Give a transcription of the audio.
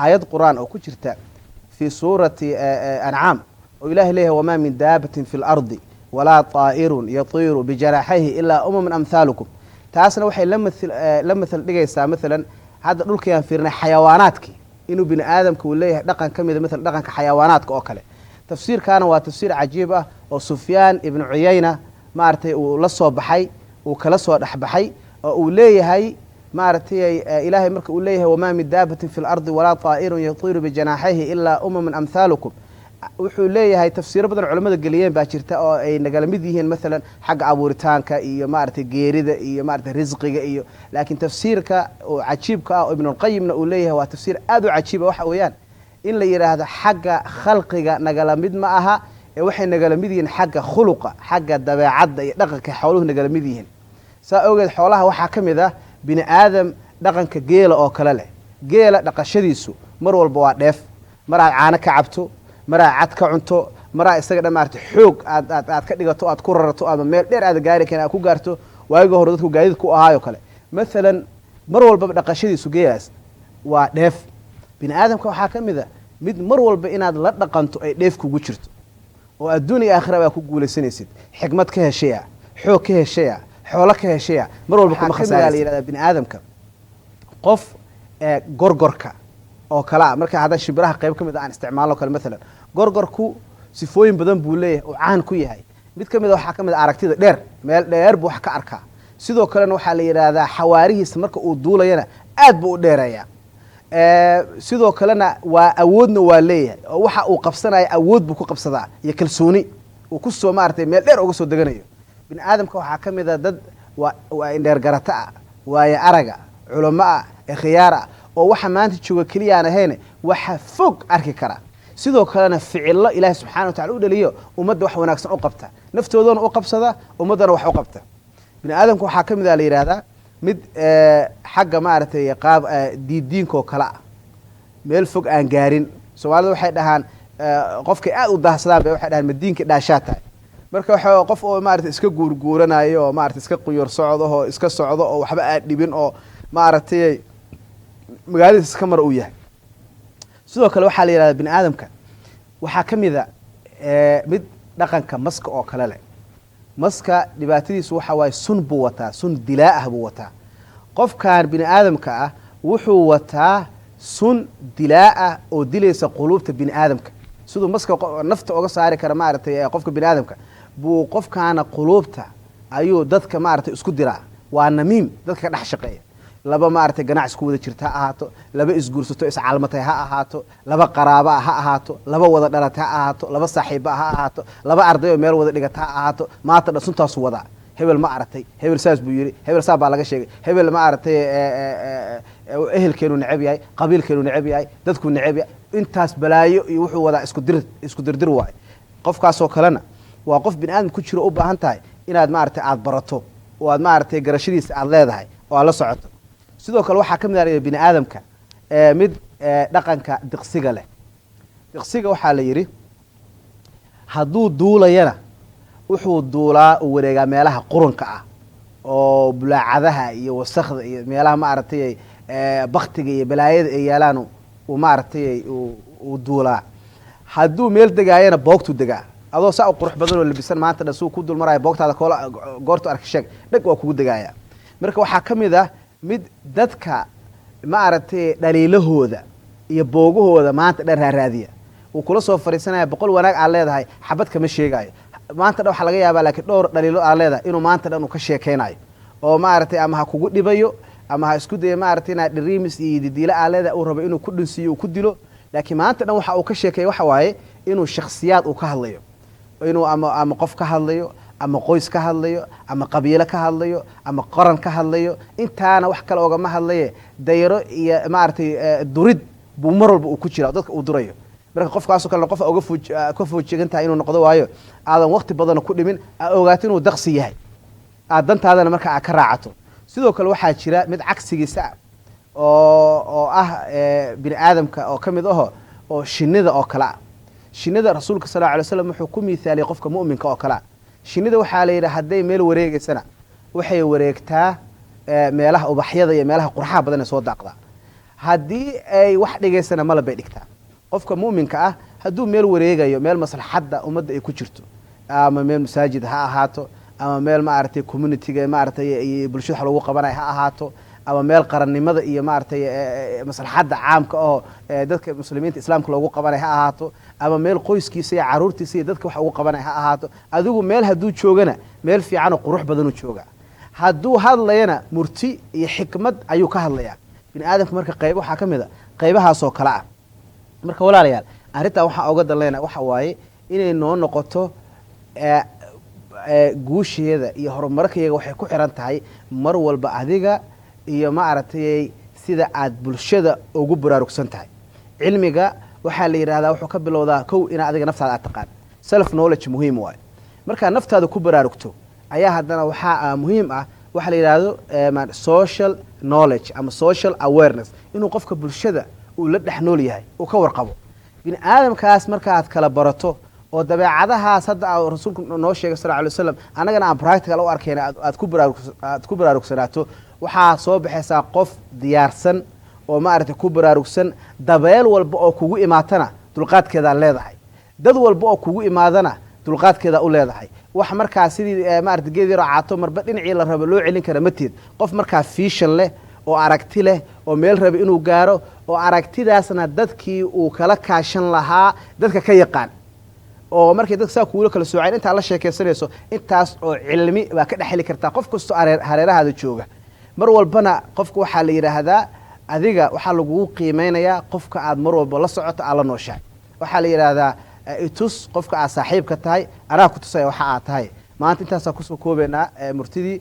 آيات قرآن أو كجرتا في سورة أنعام وإله إليه وما من دابة في الأرض ولا طائر يطير بجناحيه إلا من أمثالكم تاسنا وحي لمثل دقيسا مثلا هذا نقول كيان فيرنا حيواناتك إنه بن آدم كوليه دقن كميدا مثل دقن كحيواناتك أوكله تفسير كان وتفسير عجيبة وسفيان ابن عيينة ما أرتي ولصوا بحي وكلصوا دحبحي وليه هاي ما أرتي إلهي مرك وليه وما من دابة في الأرض ولا طائر يطير بجناحيه إلا من أمثالكم wuxuu leeyahay tafsiir badan culimada galiyeen baa jirta oo ay nagala mid yihiin mesela xaq abuuritaanka iyo maartay geerida iyo maartay rizqiga iyo laakiin tafsiirka oo cajiibka ah ibn al-qayyimna uu leeyahay waa tafsiir aad u cajiib waxa weeyaan in la yiraahdo xagga khalqiga nagala mid ma aha ee waxay nagala mid yihiin xagga khuluqa xagga dabeecadda iyo dhaqanka xooluhu nagala mid yihiin saa ogeed xoolaha waxa kamid ah bini aadam dhaqanka geela oo kale leh geela dhaqashadiisu mar walba waa dheef mar aad caana ka cabto maraa cad ka cunto maraa isaga dhamaartay xoog aad ka dhigato aad ku rarato ama meel dheer aad gaari kana ku gaarto waaga hore dadku gaadiid ku ahaayo kale mesela mar walba dhaqashadiisu geeyaas waa dheef bin aadamka waxa kamid ah mid mar walba inaad la dhaqanto ay dheef kugu jirto oo adduuniga aakhirada aad ku guuleysanaysid xigmad ka heshiya xoog ka heshiya xoolo ka heshiya mar walba kuma khasaaraysid bin aadamka qof gorgorka oo kala marka hada shibraha qayb kamid ah aan isticmaalo kale mesela gorgorku sifooyin badan buu leeyahay oo caan ku yahay mid kamid ah waxa kamid aragtida dheer meel dheer buu wax ka arkaa sidoo kale waxa la yiraahdaa xawaarihiisa marka uu duulayana aad buu u dheereeyaa sidoo kalena waa awoodna waa leeyahay oo waxa uu qabsanayo awood buu ku qabsadaa iyo kalsooni uu ku soo maartay meel dheer uga soo deganayo bin aadamka waxa kamid ah dad waa indheer garata waa araga culama khiyaara oo waxa maanta jooga kaliya aan ahayn waxa fog arki kara sidoo kalena ficilo ilaahay subxaanahu wa ta'ala u dhaliyo ummadda wax wanaagsan u qabta naftoodana u qabsada ummadana wax u qabta bin aadamku waxa kamid ah la yiraahdaa mid xagga maartay qaab diinko kala meel fog aan gaarin Soomaalidu waxay dhahaan qofka aad u daahsadaan bay waxay dhahaan madiinka dhaashaata marka waxa qof oo maartay iska guurguuranayo oo maartay iska quyur socdo oo iska socdo oo waxba aad dhibin oo maartay magaalada iska mar u yahay sidoo kale waxa la yiraahdaa bin aadamka waxa kamid ah mid dhaqanka maska oo kale leh maska dhibaatadiisu waxa way sun buu wataa sun dilaa buu wataa qofkan bin aadamka ah wuxuu wataa sun dilaa oo dilaysa qulubta bin aadamka sidoo maska nafta uga saari kara maartay qofka bin aadamka buu qofkaana qulubta ayuu dadka maartay isku diraa waa namiim dadka ka dhex shaqeeya laba maartay ganacsi ku wada jirta ha ahaato laba isguursato iscaalmatay ha ahaato laba qaraaba ha ahaato laba wada dhalatay ha ahaato laba saaxiiba ha ahaato laba arday oo meel wada dhigata ha ahaato maanta dhasuntaas wada hebel ma aragtay hebel saas buu yiri hebel saas baa laga sheegay hebel ma aragtay ehelkeenu necab yahay qabiilkeenu necab yahay dadku necab yahay intaas balaayo iyo wuxuu wada isku dirdir waay qofkaas oo kalena waa qof bin aadam ku jiro u baahan tahay inaad maartay aad barato oo aad maartay garashadiisa aad leedahay oo aad la socoto sidoo kale waxa kamid ah bin aadamka mid dhaqanka diqsiga leh diqsiga waxa la yiri haduu duulayana wuxuu duulaa oo wareega meelaha quranka ah oo bulaacadaha iyo wasakhda iyo meelaha maartay baqtiga iyo balaayada ay yaalaan oo maartay uu duulaa haduu meel degaayana boogtu degaa adoo saa qurux badan oo labisan maanta dhasuu ku dul maray boogtaada koola goortu arkashag dhag waa kugu degaaya marka waxa kamid ah mid dadka maartay dhaliilahooda iyo boogahooda maanta dharaaraadiya uu kula soo fariisanaya boqol wanaag aan leedahay xabad kama sheegayo maanta waxa laga yaabaa laakiin dhowr dhaliilo aan leedahay inuu maanta dhan uu ka sheekeynayo oo maartay ama ha kugu dhibayo ama ha isku day maartay inaad dhiriimis iyo didiila aan leedahay uu rabo inuu ku dhinsiyo ku dilo laakiin maanta dhan waxa uu ka sheekay waxa waaye inuu shakhsiyaad uu ka hadlayo inuu ama qof ka hadlayo ama qoys ka hadlayo ama qabiilo ka hadlayo ama qaran ka hadlayo intaana wax kale oga ma hadlaye dayro iyo maartay durid buu mar walba uu ku jira dadka uu durayo marka qofkaas oo kale qof uga ka foojigantaa inuu noqdo waayo aadan waqti badan ku dhimin ogaato inuu daqsi yahay dantaadana marka aad ka raacato sidoo kale waxaa jira mid cagsigiisa oo ah bini aadamka oo kamid ah oo shinnida oo kala shinnida rasuulka sallallahu alayhi wasallam wuxuu ku miisaalay qofka mu'minka oo kala shinnida waxaa la yiraahdaa haday meel wareegaysana waxay wareegtaa meelaha ubaxyada iyo meelaha qurxaha badan ee soo daaqda haddii ay wax dhigaysana mala bay dhigtaa qofka mu'minka ah hadduu meel wareegayo meel maslaxadda ummadda ay ku jirto ama meel masaajid ha ahaato ama meel maaragtay communityga maaragtay bulshada wax lagu qabanayo ha ahaato ama meel qarannimada iyo maaragtay maslaxadda caamka oo dadka muslimiinta islaamka loogu qabanayo ha ahaato ama meel qoyskiisa iyo caruurtiisa iyo dadka wax ugu qabanayo ha ahaato adigu meel hadduu joogana meel fiican oo qurux badanuu jooga hadduu hadlayana murti iyo xikmad ayuu ka hadlayaa bini aadamka marka qayb waxaa ka mid a qaybahaasoo kale ah marka walaalayaal arrintaa waxaa oga danleyna waxa waaye inay noo noqoto guusheeda iyo horumarkayaga waxay ku xiran tahay mar walba adiga iyo maaragtay sida aad bulshada ugu baraarugsan tahay cilmiga waxaa la yidhahdaa wuxuu ka bilowdaa kow inaad adiga naftaada aad taqaan self knowledge muhiim waayo markaa naftaada ku baraarugto ayaa haddana waxaa muhiim ah waxa la yidhaahdo social knowledge ama social awareness inuu qofka bulshada uu la dhex nool yahay uu ka warqabo bini aadamkaas markaaad kala barato oo dabeecadahaas hadda rasuulku noo sheegay sal alay wasalam annagana aan practical u arkayna aad ku baraarugsanaato waxaa soo baxaysaa qof diyaarsan oo maaragtay ku baraarugsan dabeel walba oo kugu imaatana dulqaadkeedaa leedahay dad walba oo kugu imaadana dulqaadkeedaa u leedahay wax markaa sidii maaragtay geed yar oo caato marba dhinacii la rabo loo celin kara mateed qof markaa fiishan leh oo aragti leh oo meel raba inuu gaaro oo aragtidaasna dadkii uu kala kaashan lahaa dadka ka yaqaan oo markay dadka saa kuula kala sooceen intaa la sheekaysanayso intaas oo cilmi baa ka dhexheli kartaa qof kastoo hareerahaada jooga mar walbana qofka waxaa la yidhaahdaa adiga waxaa lagugu qiimeynayaa qofka aad mar walba la socoto aad la nooshahay waxaa la yidhaahdaa itus qofka aad saaxiibka tahay anaa ku tusaya waxa aad tahay maanta intaasaa kusoo koobaynaa murtidii